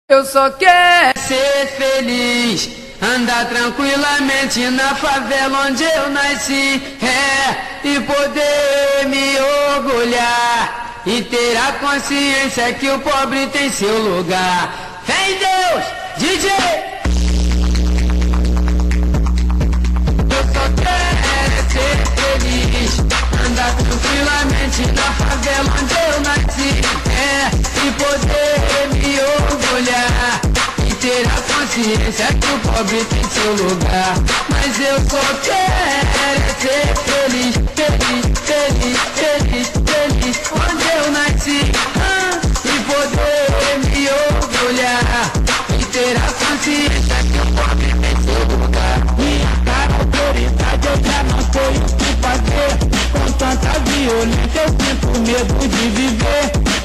Eu só quero ser feliz, andar tranquilamente na favela onde eu nasci, e poder me orgulhar e ter a consciência que o pobre tem seu lugar. Fé em Deus, DJ! Eu só quero ser feliz, andar tranquilamente na favela onde eu nasci, e poder me orgulhar e ter a consciência que o pobre tem seu lugar. Mas eu só quero ser feliz, feliz, feliz, feliz, feliz onde eu nasci, e poder me orgulhar e ter a consciência que o pobre tem seu lugar. Minha cara, autoridade, eu já não sei o que fazer. Com tanta violência eu sinto medo de viver.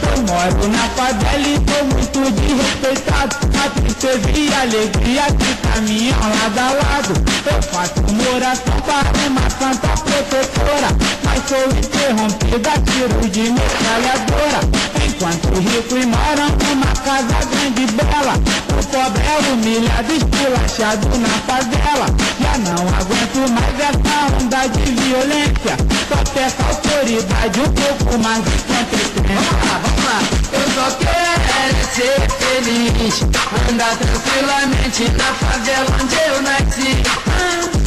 Eu moro na favela e sou muito desrespeitado. A tristeza e a alegria que caminham lado a lado. Eu faço oração para uma santa protetora, mas sou interrompida a tiro de metralhadora. Enquanto os ricos moram numa casa grande e bela, o pobre é humilhado, esculachado na favela. Já não aguento mais essa onda de violência. Só peço autoridade, um pouco mais de competência. Vamos lá, eu só quero ser feliz, andar tranquilamente na favela onde eu nasci,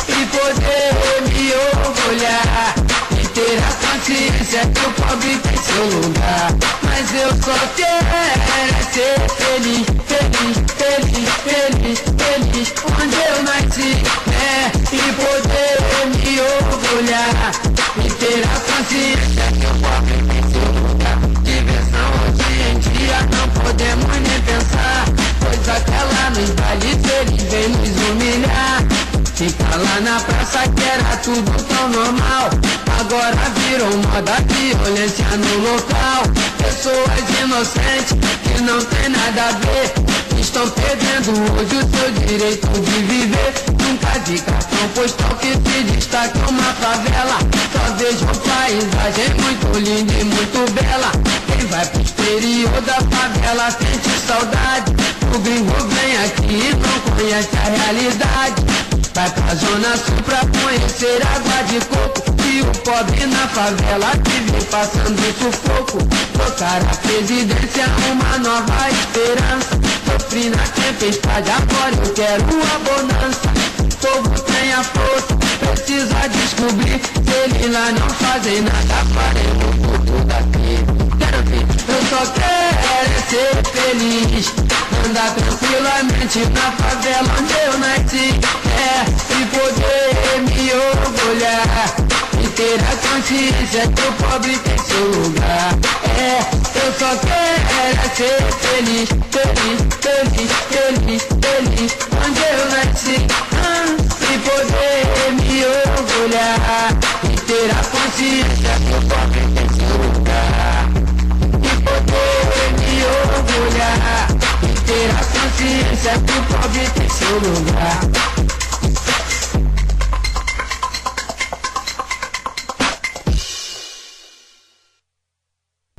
e poder me orgulhar e ter a consciência que o pobre tem seu lugar. Mas eu só quero ser feliz, feliz, feliz, feliz, feliz onde eu nasci, e poder me orgulhar e ter a consciência que o pobre tem seu lugar. Diversão hoje em dia não podemos nem pensar, pois aquela nos vale eles vem nos humilhar. Fica lá na praça que era tudo tão normal, agora virou moda violência no local. Pessoas inocentes que não tem nada a ver estão perdendo hoje o seu direito de viver. Nunca vi cartão postal que se destaque uma favela. Só vejo paisagem muito linda e muito bela. Quem vai pro exterior da favela sente saudade. O gringo vem aqui e não conhece a realidade. Vai pra zona sul pra conhecer água de coco, e o pobre na favela vive passando sufoco. Trocar a presidência, uma nova esperança. Sofri na tempestade, agora eu quero a bonança. O povo tem a força, precisa descobrir. Se eles lá não fazem nada, faremos tudo daqui. Eu só quero ser feliz, andar tranquilamente na favela onde eu nasci, e poder me orgulhar e ter a consciência que o pobre tem seu lugar. Eu só quero ser feliz, feliz, feliz, feliz, feliz onde eu nasci, e poder me orgulhar e ter a consciência que o pobre tem seu lugar. E poder me orgulhar e ter a consciência que o pobre tem seu lugar.